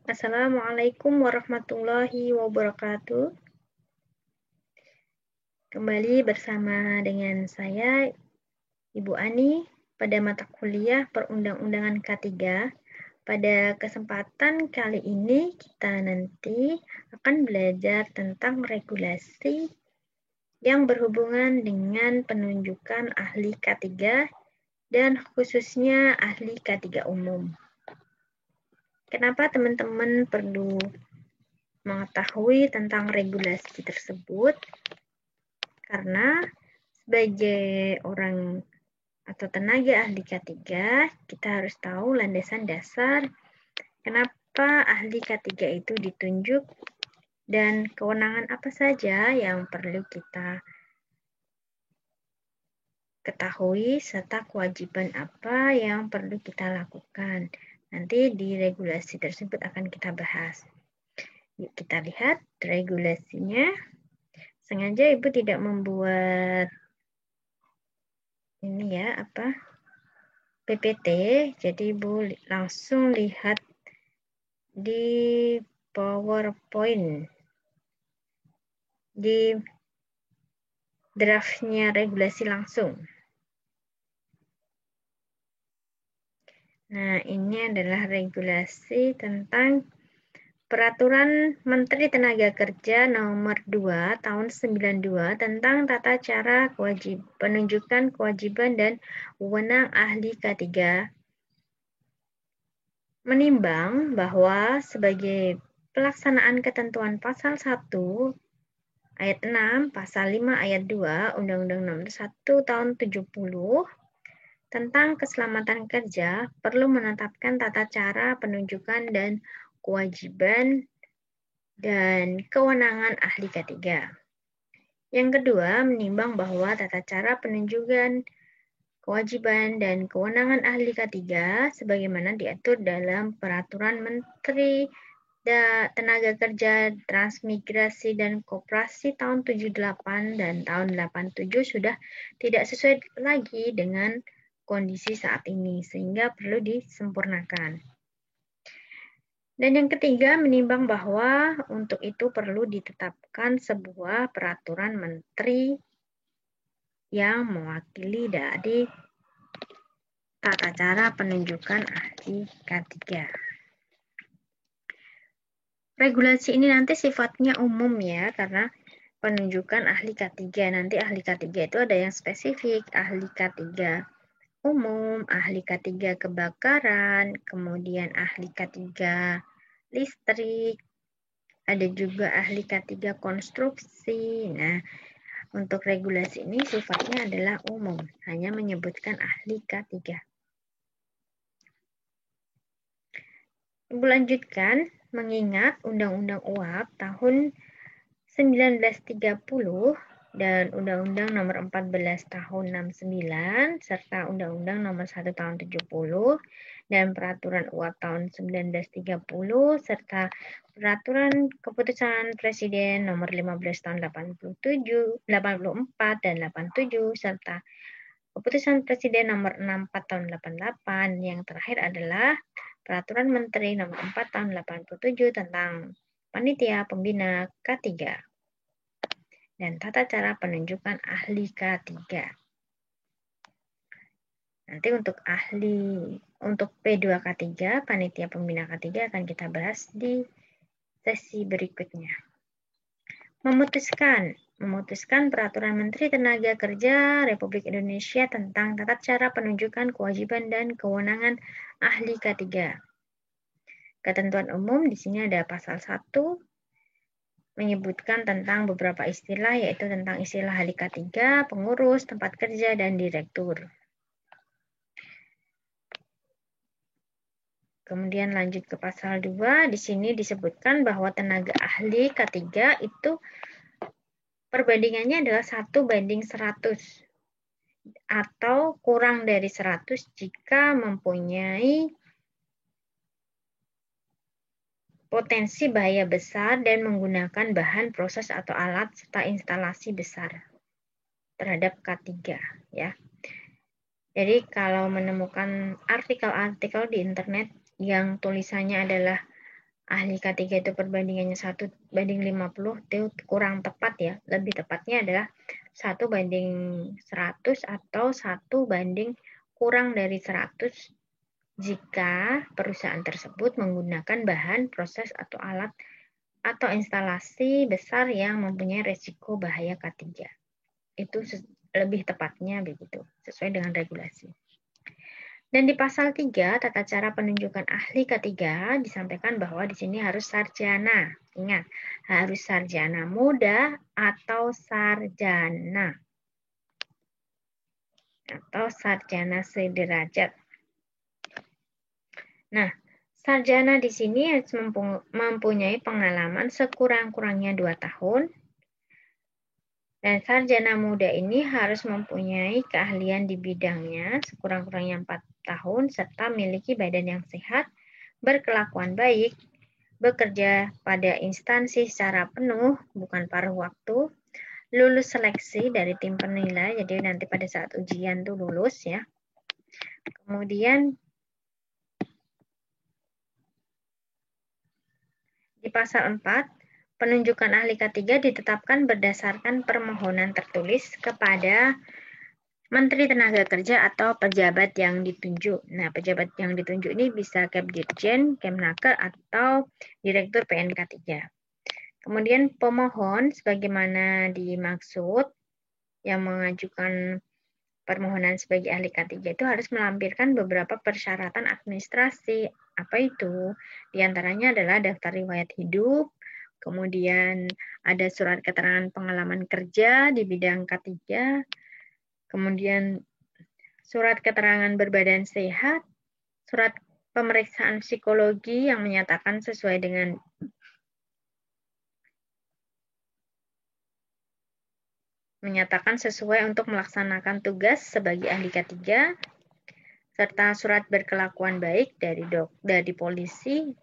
Assalamualaikum warahmatullahi wabarakatuh. Kembali bersama dengan saya, Ibu Ani, pada mata kuliah Perundang-undangan K3. Pada kesempatan kali ini, kita nanti akan belajar tentang regulasi yang berhubungan dengan penunjukan ahli K3 dan khususnya ahli K3 umum. Kenapa teman-teman perlu mengetahui tentang regulasi tersebut? Karena sebagai orang atau tenaga ahli K3, kita harus tahu landasan dasar kenapa ahli K3 itu ditunjuk dan kewenangan apa saja yang perlu kita ketahui serta kewajiban apa yang perlu kita lakukan. Nanti di regulasi tersebut akan kita bahas. Yuk kita lihat regulasinya. Sengaja Ibu tidak membuat ini ya, PPT, jadi Ibu langsung lihat di PowerPoint, di draftnya regulasi langsung. Nah, ini adalah regulasi tentang Peraturan Menteri Tenaga Kerja Nomor 2 Tahun 92 tentang tata cara penunjukan kewajiban dan wewenang ahli K3 menimbang bahwa sebagai pelaksanaan ketentuan pasal 1 ayat 6, pasal 5 ayat 2 Undang-Undang Nomor 1 Tahun 70 tentang keselamatan kerja perlu menetapkan tata cara penunjukan dan kewajiban dan kewenangan ahli K3. Yang kedua, menimbang bahwa tata cara penunjukan kewajiban dan kewenangan ahli K3 sebagaimana diatur dalam Peraturan Menteri Tenaga Kerja, Transmigrasi, dan Koperasi tahun 78 dan tahun 87 sudah tidak sesuai lagi dengan kondisi saat ini, sehingga perlu disempurnakan. Dan yang ketiga, menimbang bahwa untuk itu perlu ditetapkan sebuah peraturan menteri yang mewakili dari tata cara penunjukan ahli K3. Regulasi ini nanti sifatnya umum ya, karena penunjukan ahli K3. Nanti ahli K3 itu ada yang spesifik, ahli K3 umum, ahli K3 kebakaran, kemudian ahli K3 listrik, ada juga ahli K3 konstruksi. Nah, untuk regulasi ini sifatnya adalah umum, hanya menyebutkan ahli K3. Ibu lanjutkan, mengingat Undang-Undang UAP tahun 1930 dan Undang-Undang Nomor 14 Tahun 69 serta Undang-Undang Nomor 1 Tahun 70 dan Peraturan UAP tahun 1930 serta Peraturan Keputusan Presiden Nomor 15 Tahun 84 dan 87 serta Keputusan Presiden Nomor 64 Tahun 88. Yang terakhir adalah Peraturan Menteri Nomor 4 Tahun 87 tentang Panitia Pembina K3 dan tata cara penunjukan ahli K3. Nanti untuk P2K3, Panitia Pembina K3 akan kita bahas di sesi berikutnya. Memutuskan Peraturan Menteri Tenaga Kerja Republik Indonesia tentang tata cara penunjukan kewajiban dan kewenangan ahli K3. Ketentuan umum di sini ada pasal 1 menyebutkan tentang beberapa istilah, yaitu tentang istilah ahli K3, pengurus, tempat kerja, dan direktur. Kemudian lanjut ke pasal 2, di sini disebutkan bahwa tenaga ahli K3 itu perbandingannya adalah 1:100 atau kurang dari 100 jika mempunyai potensi bahaya besar dan menggunakan bahan, proses, atau alat serta instalasi besar terhadap K3 ya. Jadi kalau menemukan artikel-artikel di internet yang tulisannya adalah ahli K3 itu perbandingannya 1:50 itu kurang tepat ya. Lebih tepatnya adalah 1:100 atau 1 kurang dari 100 jika perusahaan tersebut menggunakan bahan, proses, atau alat atau instalasi besar yang mempunyai resiko bahaya K3. Itu lebih tepatnya begitu, sesuai dengan regulasi. Dan di pasal 3, tata cara penunjukan ahli K3 disampaikan bahwa di sini harus sarjana. Ingat, harus sarjana muda atau sarjana. Atau sarjana sederajat. Nah, sarjana di sini harus mempunyai pengalaman sekurang-kurangnya 2 tahun. Dan sarjana muda ini harus mempunyai keahlian di bidangnya sekurang-kurangnya 4 tahun, serta memiliki badan yang sehat, berkelakuan baik, bekerja pada instansi secara penuh, bukan paruh waktu, lulus seleksi dari tim penilai, jadi nanti pada saat ujian tuh lulus ya. Kemudian di pasal 4, penunjukan ahli K3 ditetapkan berdasarkan permohonan tertulis kepada Menteri Tenaga Kerja atau pejabat yang ditunjuk. Nah, pejabat yang ditunjuk ini bisa Kepdirjen, Kemnaker, atau Direktur PNK3. Kemudian pemohon, sebagaimana dimaksud, yang mengajukan permohonan sebagai ahli K3 itu harus melampirkan beberapa persyaratan administrasi. Apa itu? Di antaranya adalah daftar riwayat hidup, kemudian ada surat keterangan pengalaman kerja di bidang K3, kemudian surat keterangan berbadan sehat, surat pemeriksaan psikologi yang menyatakan sesuai untuk melaksanakan tugas sebagai ahli K3, serta surat berkelakuan baik dari polisi,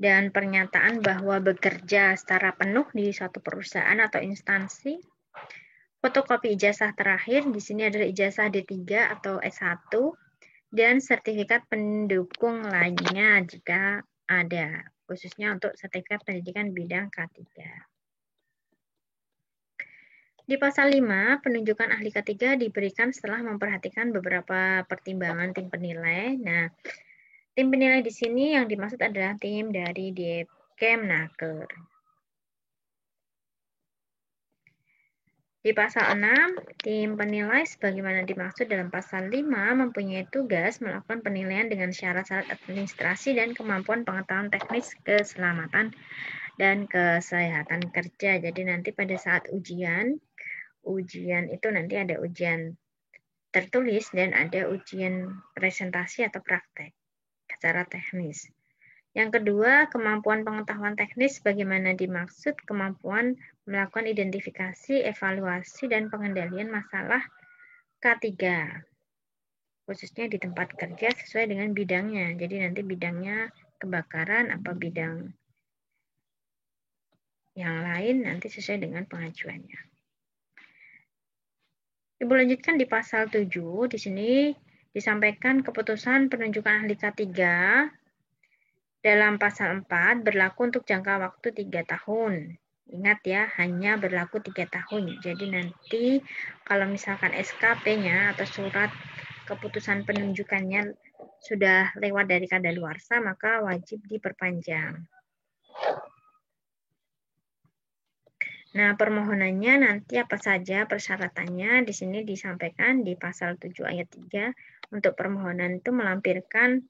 dan pernyataan bahwa bekerja secara penuh di suatu perusahaan atau instansi. Fotokopi ijazah terakhir, di sini adalah ijazah D3 atau S1, dan sertifikat pendukung lainnya jika ada, khususnya untuk sertifikat pendidikan bidang K3. Di pasal 5, penunjukan ahli K3 diberikan setelah memperhatikan beberapa pertimbangan tim penilai. Nah, tim penilai di sini yang dimaksud adalah tim dari Kemnaker. Di pasal 6, tim penilai sebagaimana dimaksud dalam pasal 5 mempunyai tugas melakukan penilaian dengan syarat-syarat administrasi dan kemampuan pengetahuan teknis keselamatan dan kesehatan kerja. Jadi nanti pada saat ujian itu nanti ada ujian tertulis dan ada ujian presentasi atau praktek secara teknis. Yang kedua, kemampuan pengetahuan teknis bagaimana dimaksud kemampuan melakukan identifikasi, evaluasi, dan pengendalian masalah K3, khususnya di tempat kerja sesuai dengan bidangnya. Jadi nanti bidangnya kebakaran, apa bidang yang lain nanti sesuai dengan pengajuannya. Ibu lanjutkan di pasal 7, di sini disampaikan keputusan penunjukan ahli K3 dalam pasal 4 berlaku untuk jangka waktu 3 tahun. Ingat ya, hanya berlaku 3 tahun. Jadi nanti kalau misalkan SKP-nya atau surat keputusan penunjukannya sudah lewat dari kadaluarsa, maka wajib diperpanjang. Nah, permohonannya nanti apa saja persyaratannya di sini disampaikan di pasal 7 ayat 3. Untuk permohonan itu melampirkan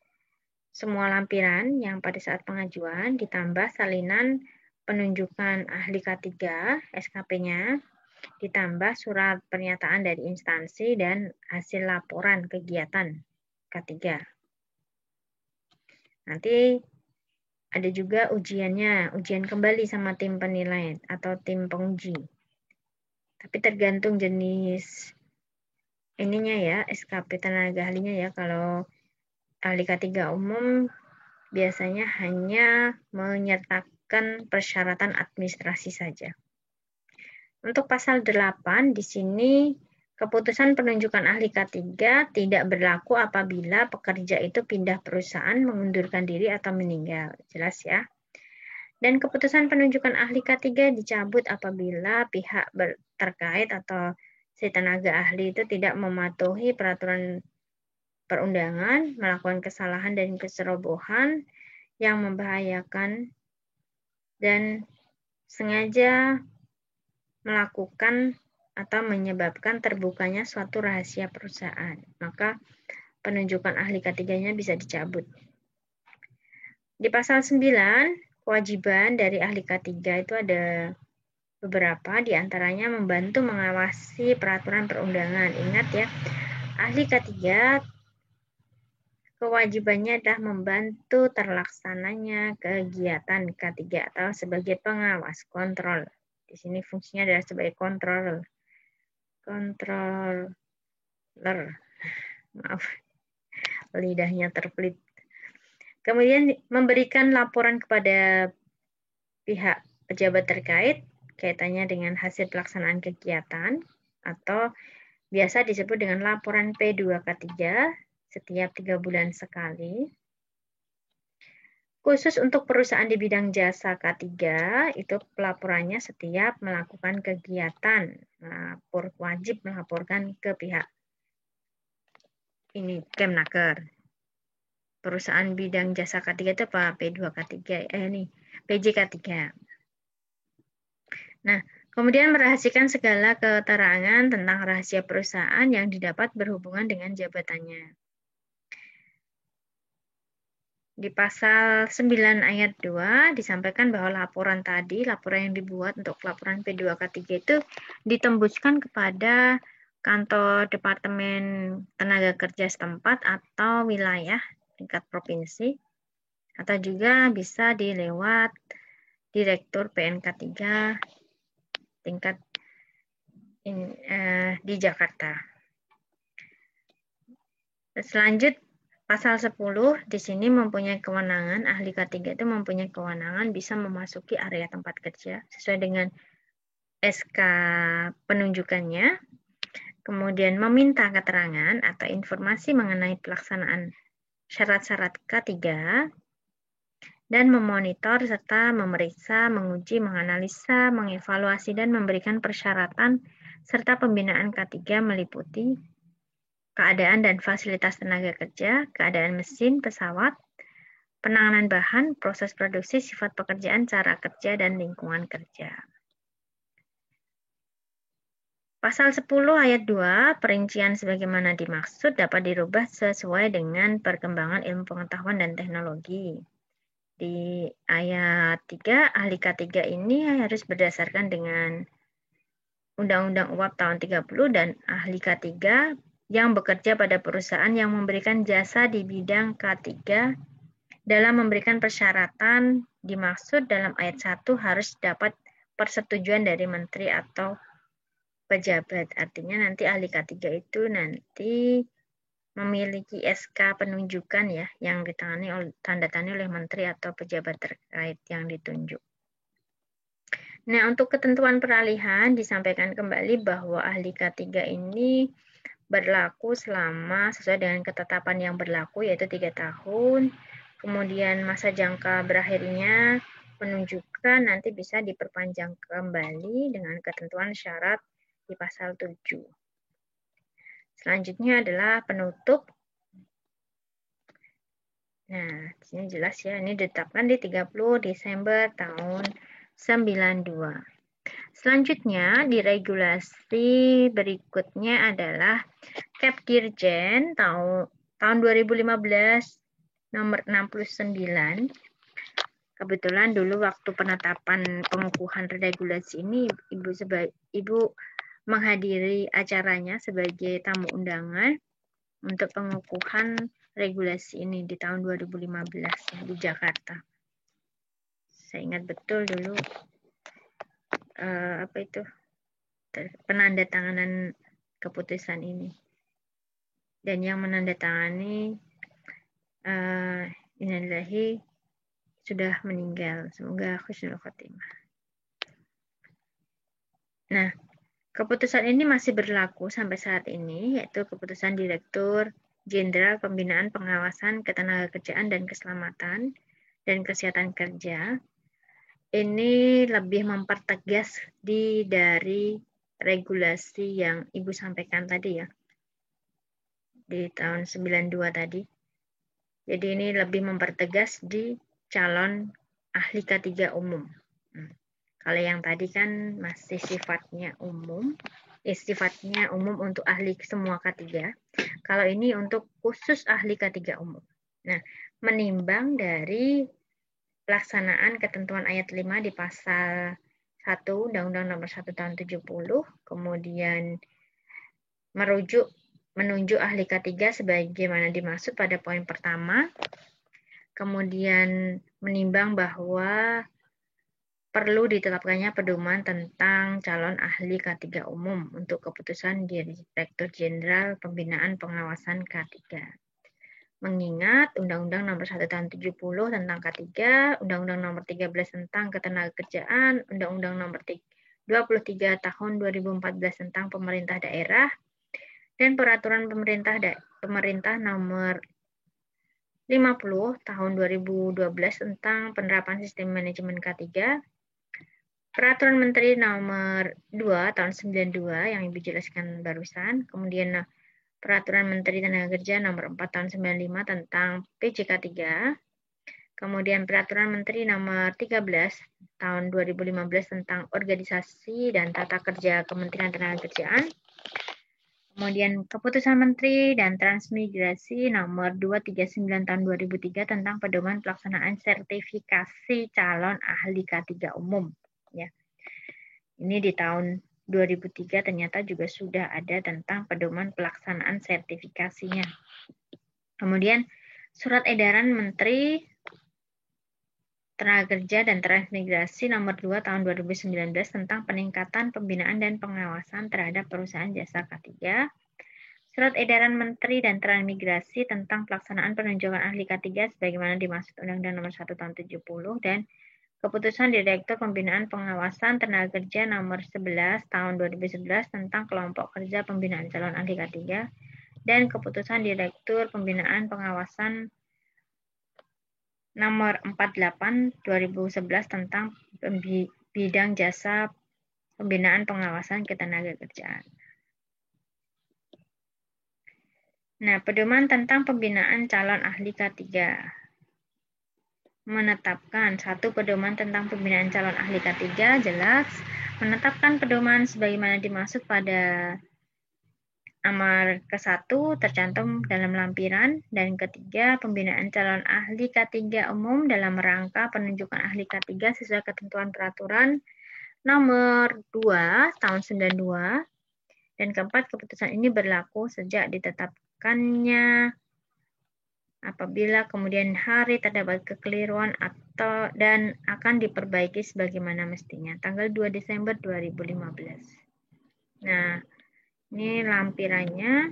semua lampiran yang pada saat pengajuan ditambah salinan penunjukan ahli K3, SKP-nya, ditambah surat pernyataan dari instansi dan hasil laporan kegiatan K3. Nanti ada juga ujiannya, ujian kembali sama tim penilai atau tim penguji. Tapi tergantung jenis ininya ya, SKP tenaga ahlinya ya. Kalau ahli K3 umum biasanya hanya menyertakan persyaratan administrasi saja. Untuk pasal 8, di sini keputusan penunjukan ahli K3 tidak berlaku apabila pekerja itu pindah perusahaan, mengundurkan diri, atau meninggal. Jelas ya? Dan keputusan penunjukan ahli K3 dicabut apabila pihak terkait atau si tenaga ahli itu tidak mematuhi peraturan perundangan, melakukan kesalahan dan kecerobohan yang membahayakan dan sengaja melakukan atau menyebabkan terbukanya suatu rahasia perusahaan. Maka penunjukan ahli K3-nya bisa dicabut. Di pasal 9, kewajiban dari ahli K3 itu ada beberapa, diantaranya membantu mengawasi peraturan perundangan. Ingat ya, ahli K3 kewajibannya adalah membantu terlaksananya kegiatan K3 atau sebagai pengawas, kontrol. Di sini fungsinya adalah sebagai controller. Maaf, lidahnya terpelit. Kemudian memberikan laporan kepada pihak pejabat terkait kaitannya dengan hasil pelaksanaan kegiatan atau biasa disebut dengan laporan P2K3 setiap 3 bulan sekali. Khusus untuk perusahaan di bidang jasa K3, itu pelaporannya setiap melakukan kegiatan, wajib melaporkan ke pihak ini Kemnaker. Perusahaan bidang jasa K3 itu apa? P2K3, PJK3. Nah, kemudian merahasiakan segala keterangan tentang rahasia perusahaan yang didapat berhubungan dengan jabatannya. Di pasal 9 ayat 2 disampaikan bahwa laporan yang dibuat untuk laporan P2K3 itu ditembuskan kepada kantor Departemen Tenaga Kerja setempat atau wilayah tingkat provinsi, atau juga bisa dilewat Direktur PNK3 tingkat di Jakarta. Selanjut, pasal 10 di sini mempunyai kewenangan, ahli K3 itu mempunyai kewenangan bisa memasuki area tempat kerja sesuai dengan SK penunjukannya, kemudian meminta keterangan atau informasi mengenai pelaksanaan syarat-syarat K3, dan memonitor serta memeriksa, menguji, menganalisa, mengevaluasi, dan memberikan persyaratan serta pembinaan K3 meliputi keadaan dan fasilitas tenaga kerja, keadaan mesin, pesawat, penanganan bahan, proses produksi, sifat pekerjaan, cara kerja, dan lingkungan kerja. Pasal 10 ayat 2, perincian sebagaimana dimaksud dapat dirubah sesuai dengan perkembangan ilmu pengetahuan dan teknologi. Di ayat 3, ahli K3 ini harus berdasarkan dengan Undang-Undang UAP tahun 30 dan ahli K3 yang bekerja pada perusahaan yang memberikan jasa di bidang K3 dalam memberikan persyaratan dimaksud dalam ayat 1 harus dapat persetujuan dari menteri atau pejabat. Artinya nanti ahli K3 itu nanti memiliki SK penunjukan ya yang tanda tangani oleh menteri atau pejabat terkait yang ditunjuk. Nah, untuk ketentuan peralihan disampaikan kembali bahwa ahli K3 ini berlaku selama sesuai dengan ketetapan yang berlaku yaitu 3 tahun. Kemudian masa jangka berakhirnya penunjukan nanti bisa diperpanjang kembali dengan ketentuan syarat di pasal 7. Selanjutnya adalah penutup. Nah, di sini jelas ya, ini ditetapkan di 30 Desember tahun 92. Selanjutnya, di regulasi berikutnya adalah Kepdirjen tahun 2015 nomor 69. Kebetulan dulu waktu penetapan pengukuhan regulasi ini Ibu menghadiri acaranya sebagai tamu undangan untuk pengukuhan regulasi ini di tahun 2015 ya, di Jakarta. Saya ingat betul dulu penandatanganan keputusan ini. Dan yang menandatangani innalillahi sudah meninggal. Semoga husnul khotimah. Nah, keputusan ini masih berlaku sampai saat ini, yaitu keputusan Direktur Jenderal Pembinaan Pengawasan Ketenagakerjaan dan Keselamatan dan Kesehatan Kerja ini lebih mempertegas dari regulasi yang Ibu sampaikan tadi ya, di tahun 92 tadi. Jadi ini lebih mempertegas di calon ahli K3 umum. Kalau yang tadi kan masih sifatnya umum untuk ahli semua K3. Kalau ini untuk khusus ahli K3 umum. Nah, menimbang dari pelaksanaan ketentuan ayat 5 di pasal 1 Undang-Undang Nomor 1 Tahun 70, kemudian menunjuk ahli K3 sebagaimana dimaksud pada poin pertama, kemudian menimbang bahwa perlu ditetapkannya pedoman tentang calon ahli K3 umum untuk keputusan Direktur Jenderal Pembinaan Pengawasan K3. Mengingat Undang-Undang Nomor 1 Tahun 70 tentang K3, Undang-Undang Nomor 13 tentang Ketenagakerjaan, Undang-Undang Nomor 23 Tahun 2014 tentang Pemerintah Daerah, dan Peraturan Pemerintah Nomor 50 Tahun 2012 tentang Penerapan Sistem Manajemen K3, Peraturan Menteri Nomor 2 Tahun 92 yang Ibu jelaskan barusan, kemudian Peraturan Menteri Tenaga Kerja Nomor 4 Tahun 95 tentang PJK 3, kemudian Peraturan Menteri Nomor 13 Tahun 2015 tentang Organisasi dan Tata Kerja Kementerian Tenaga-Kerjaan, kemudian Keputusan Menteri dan Transmigrasi Nomor 239 Tahun 2003 tentang Pedoman Pelaksanaan Sertifikasi Calon Ahli K3 Umum. Ya. Ini di tahun 2003 ternyata juga sudah ada tentang pedoman pelaksanaan sertifikasinya. Kemudian Surat Edaran Menteri Tenaga Kerja dan Transmigrasi Nomor 2 Tahun 2019 tentang peningkatan pembinaan dan pengawasan terhadap perusahaan jasa K3. Surat Edaran Menteri dan Transmigrasi tentang pelaksanaan penunjukan ahli K3 sebagaimana dimaksud Undang-Undang Nomor 1 Tahun 70 dan Keputusan Direktur Pembinaan Pengawasan Tenaga Kerja Nomor 11 Tahun 2011 tentang Kelompok Kerja Pembinaan Calon Ahli K3 dan Keputusan Direktur Pembinaan Pengawasan Nomor 48 2011 tentang Bidang Jasa Pembinaan Pengawasan Ketenagakerjaan. Nah, pedoman tentang pembinaan calon ahli K3. Menetapkan satu pedoman tentang pembinaan calon ahli K3 jelas menetapkan pedoman sebagaimana dimaksud pada Amar ke-1 tercantum dalam lampiran, dan ketiga pembinaan calon ahli K3 umum dalam rangka penunjukan ahli K3 sesuai ketentuan peraturan nomor 2 tahun 92, dan keempat keputusan ini berlaku sejak ditetapkannya apabila kemudian hari terdapat kekeliruan dan akan diperbaiki sebagaimana mestinya. Tanggal 2 Desember 2015. Nah, ini lampirannya.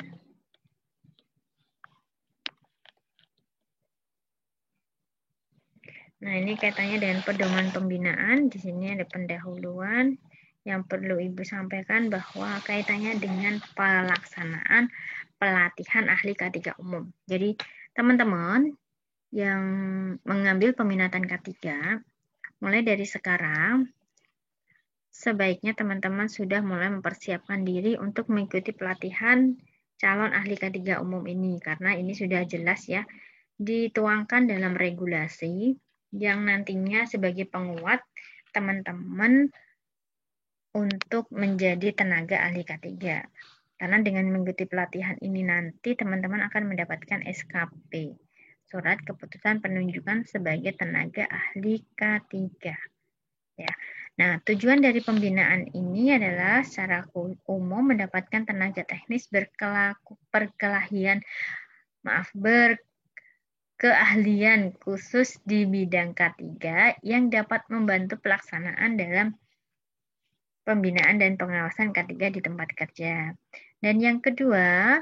Nah, ini kaitannya dengan pedoman pembinaan. Di sini ada pendahuluan yang perlu Ibu sampaikan bahwa kaitannya dengan pelaksanaan pelatihan ahli K3 umum. Jadi, teman-teman yang mengambil peminatan K3, mulai dari sekarang, sebaiknya teman-teman sudah mulai mempersiapkan diri untuk mengikuti pelatihan calon ahli K3 umum ini, karena ini sudah jelas ya, dituangkan dalam regulasi yang nantinya sebagai penguat teman-teman untuk menjadi tenaga ahli K3. Karena dengan mengikuti pelatihan ini nanti teman-teman akan mendapatkan SKP. Surat Keputusan Penunjukan sebagai Tenaga Ahli K3. Ya. Nah, tujuan dari pembinaan ini adalah secara umum mendapatkan tenaga teknis berkeahlian khusus di bidang K3 yang dapat membantu pelaksanaan dalam pembinaan dan pengawasan K3 di tempat kerja. Dan yang kedua,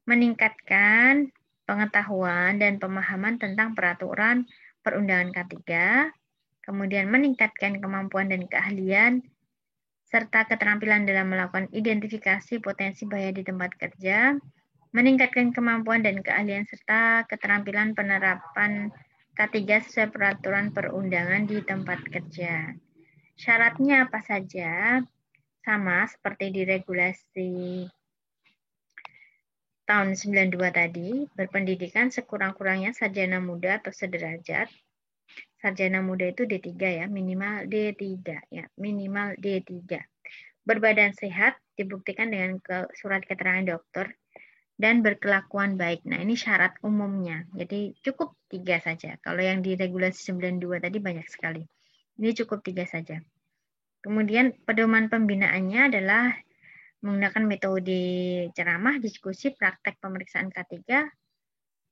meningkatkan pengetahuan dan pemahaman tentang peraturan perundangan K3, kemudian meningkatkan kemampuan dan keahlian, serta keterampilan dalam melakukan identifikasi potensi bahaya di tempat kerja, meningkatkan kemampuan dan keahlian serta keterampilan penerapan K3 sesuai peraturan perundangan di tempat kerja. Syaratnya apa saja? Sama seperti di regulasi tahun 92 tadi, berpendidikan sekurang-kurangnya sarjana muda atau sederajat. Sarjana muda itu D3 ya, minimal D3 ya, minimal D3. Berbadan sehat dibuktikan dengan surat keterangan dokter dan berkelakuan baik. Nah, ini syarat umumnya. Jadi cukup 3 saja. Kalau yang di regulasi 92 tadi banyak sekali. Ini cukup 3 saja. Kemudian pedoman pembinaannya adalah menggunakan metode ceramah, diskusi, praktek pemeriksaan K3,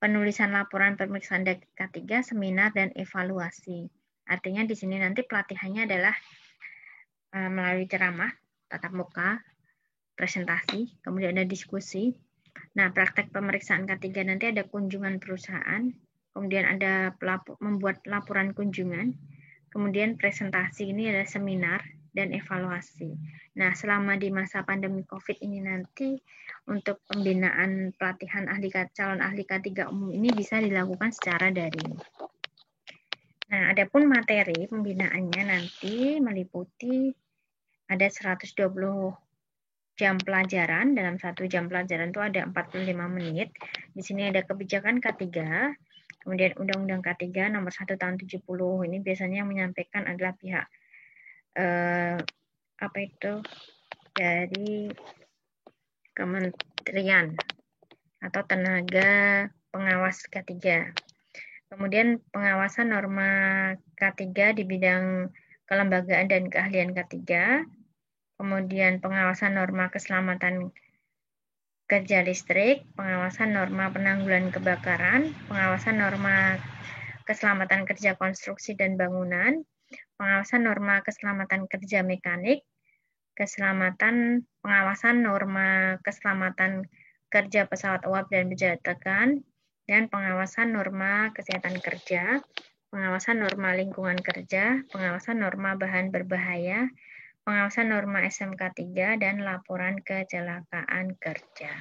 penulisan laporan pemeriksaan K3, seminar, dan evaluasi. Artinya di sini nanti pelatihannya adalah melalui ceramah, tatap muka, presentasi, kemudian ada diskusi. Nah, praktek pemeriksaan K3 nanti ada kunjungan perusahaan, kemudian ada membuat laporan kunjungan, kemudian presentasi ini adalah seminar dan evaluasi. Nah, selama di masa pandemi COVID ini nanti untuk pembinaan pelatihan calon ahli K3 umum ini bisa dilakukan secara daring. Nah, adapun materi pembinaannya nanti meliputi ada 120 jam pelajaran. Dalam 1 jam pelajaran itu ada 45 menit. Di sini ada kebijakan K3, kemudian Undang-Undang K3 nomor 1 tahun 70. Ini biasanya yang menyampaikan adalah pihak dari kementerian atau tenaga pengawas K3. Kemudian pengawasan norma K3 di bidang kelembagaan dan keahlian K3. Kemudian pengawasan norma keselamatan kerja listrik, pengawasan norma penanggulangan kebakaran, pengawasan norma keselamatan kerja konstruksi dan bangunan, pengawasan norma keselamatan kerja mekanik, pengawasan norma keselamatan kerja pesawat uap dan berjalan tekan, dan pengawasan norma kesehatan kerja, pengawasan norma lingkungan kerja, pengawasan norma bahan berbahaya, pengawasan norma SMK 3, dan laporan kecelakaan kerja.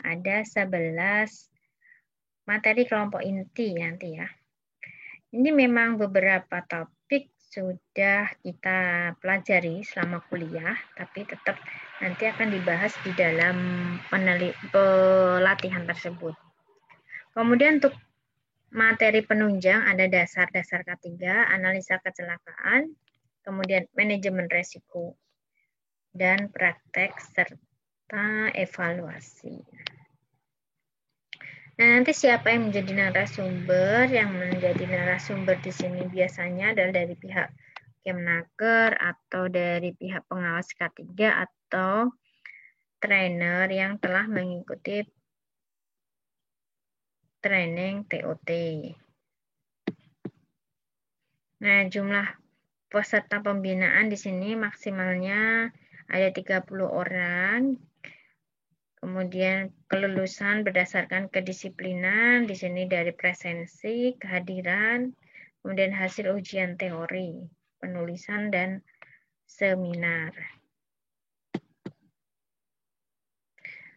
Ada 11 materi kelompok inti nanti ya. Ini memang beberapa topik sudah kita pelajari selama kuliah, tapi tetap nanti akan dibahas di dalam pelatihan tersebut. Kemudian untuk materi penunjang ada dasar-dasar K3, analisa kecelakaan, kemudian manajemen resiko, dan praktek serta evaluasi. Nah, nanti siapa yang menjadi narasumber? Yang menjadi narasumber di sini biasanya adalah dari pihak Kemnaker atau dari pihak pengawas K3 atau trainer yang telah mengikuti training TOT. Nah, jumlah peserta pembinaan di sini maksimalnya ada 30 orang. Kemudian kelulusan berdasarkan kedisiplinan, di sini dari presensi, kehadiran, kemudian hasil ujian teori, penulisan, dan seminar.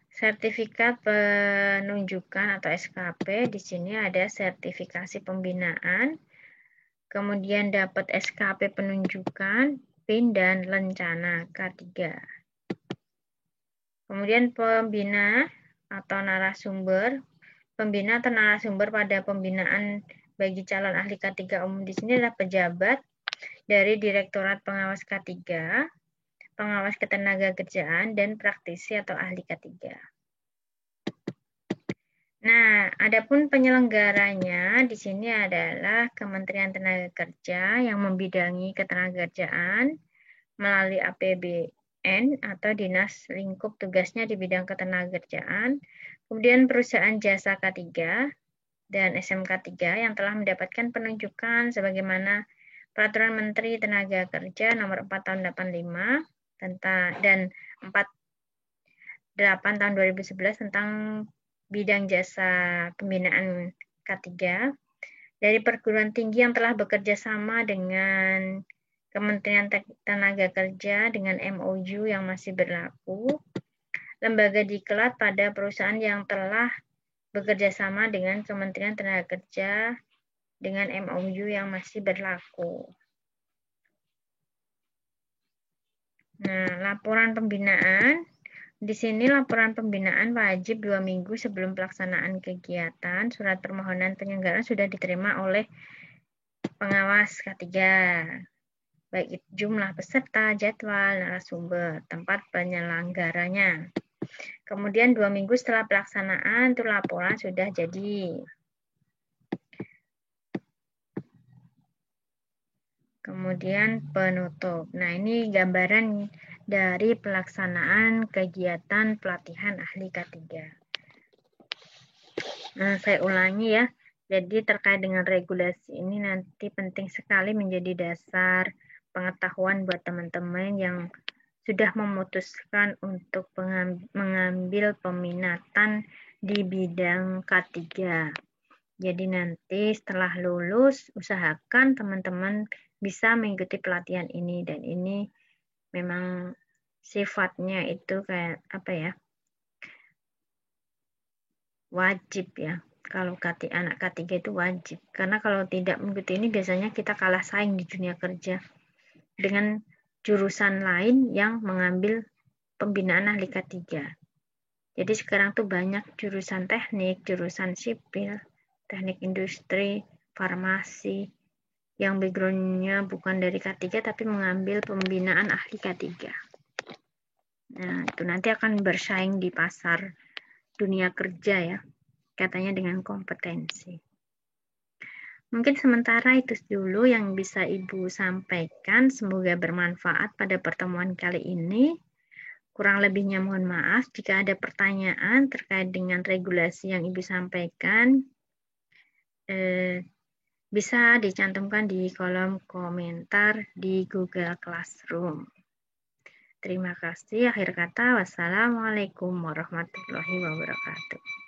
Sertifikat penunjukan atau SKP, di sini ada sertifikasi pembinaan, kemudian dapat SKP penunjukan, PIN, dan lencana K3. Kemudian pembina atau narasumber pada pembinaan bagi calon ahli K3 umum di sini adalah pejabat dari Direktorat Pengawas K3, pengawas ketenagakerjaan, dan praktisi atau ahli K3. Nah, adapun penyelenggaranya di sini adalah Kementerian Tenagakerja yang membidangi ketenagakerjaan melalui APBN atau Dinas Lingkup tugasnya di bidang ketenagakerjaan, kemudian perusahaan jasa K3 dan SMK 3 yang telah mendapatkan penunjukan sebagaimana Peraturan Menteri Tenaga Kerja Nomor 4 Tahun 85 dan 48 Tahun 2011 tentang bidang jasa pembinaan K3 dari perguruan tinggi yang telah bekerja sama dengan Kementerian Tenaga Kerja dengan MOU yang masih berlaku, lembaga diklat pada perusahaan yang telah bekerja sama dengan Kementerian Tenaga Kerja dengan MOU yang masih berlaku. Nah, laporan pembinaan. Di sini laporan pembinaan wajib 2 minggu sebelum pelaksanaan kegiatan. Surat permohonan penyelenggaraan sudah diterima oleh pengawas K3. Baik itu jumlah peserta, jadwal, narasumber, tempat penyelenggaranya. Kemudian 2 minggu setelah pelaksanaan, itu laporan sudah jadi. Kemudian penutup. Nah, ini gambaran dari pelaksanaan kegiatan pelatihan ahli K3. Nah, saya ulangi ya. Jadi terkait dengan regulasi ini nanti penting sekali menjadi dasar pengetahuan buat teman-teman yang sudah memutuskan untuk mengambil peminatan di bidang K3. Jadi nanti setelah lulus, usahakan teman-teman bisa mengikuti pelatihan ini. Dan ini memang sifatnya itu kayak apa ya, wajib ya. Kalau anak K3 itu wajib. Karena kalau tidak mengikuti ini biasanya kita kalah saing di dunia kerja dengan jurusan lain yang mengambil pembinaan ahli K3. Jadi sekarang tuh banyak jurusan teknik, jurusan sipil, teknik industri, farmasi, yang background-nya bukan dari K3 tapi mengambil pembinaan ahli K3. Nah, itu nanti akan bersaing di pasar dunia kerja ya, katanya dengan kompetensi. Mungkin sementara itu dulu yang bisa Ibu sampaikan, semoga bermanfaat pada pertemuan kali ini. Kurang lebihnya mohon maaf. Jika ada pertanyaan terkait dengan regulasi yang Ibu sampaikan, bisa dicantumkan di kolom komentar di Google Classroom. Terima kasih. Akhir kata, wassalamualaikum warahmatullahi wabarakatuh.